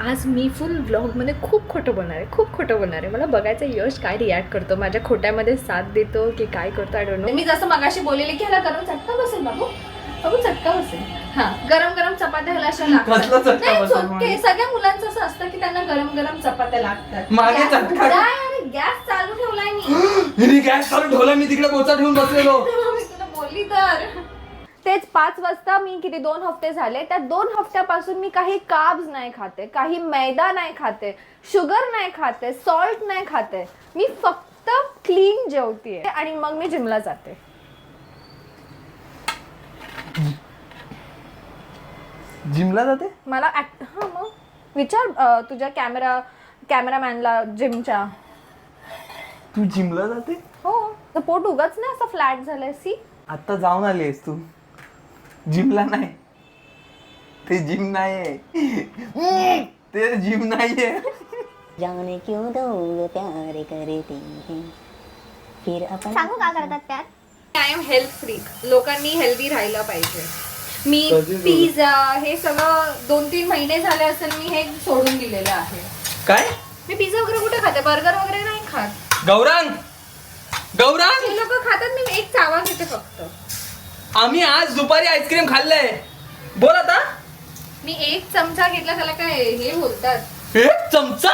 आज मी फुल व्लॉगमध्ये खूप खोटं बोलणार आहे. मला बघायचं यश काय रिॲक्ट करतो, माझ्या खोट्यामध्ये साथ देतो की काय करतो, आय डोंट नो. मी जसं मगाशी बोललेले की ह्याला गरम चटका बसेल बाबू चटका बसेल. हा, गरम गरम चपात्या ह्याला अशा लागतात. सगळ्या मुलांचं असं असतं की त्यांना गरम गरम चपात्या लागतात. गॅस चालू ठेवलाय मी. गॅस चालू ठेवला मी, तिकडे पोचा ठेवून बसलेलो. मी तुला बोलली तर. तेच 5 वाजता मी किती 2 हफ्ते झाले, त्या 2 हफ्त्यापासून मी काही कार्ब्स नाही खाते, काही मैदा नाही खाते, शुगर नाही खाते, सॉल्ट नाही खाते. मी फक्त क्लीन जेवतीये आणि मग मी जिमला जाते. जिमला जाते मला हा मग विचार तुझ्या कॅमेरामॅनला जिमच्या. तू जिमला जाते? हो, तर पोट उगाच नाही असं फ्लॅट झालंय. सी, आता जाऊन आली आहेस तू जिमला? नाही, ते जिम नाहीये, ते जिम नाहीये. जाने क्यों लोग प्यार करते हैं फिर अपन सांगू का करतात त्यात? I am health freak. लोकांनी हेल्दी राहायला पाहिजे. मी कधी पिझ्झा हे सगळं 2-3 महिने झाले असेल मी हे सोडून दिलेलं आहे. काय? मी पिझ्झा वगैरे कुठे खाते, बर्गर वगैरे नाही खात. गौरांग, गौरांग, हे लोक खातात, मी एक चावा घेते फक्त. आम्ही आज दुपारी आईस्क्रीम खाल्लंय. बोल आता. मी एक चमचा घेतला, त्याला काय हे बोलतात? एक चमचा?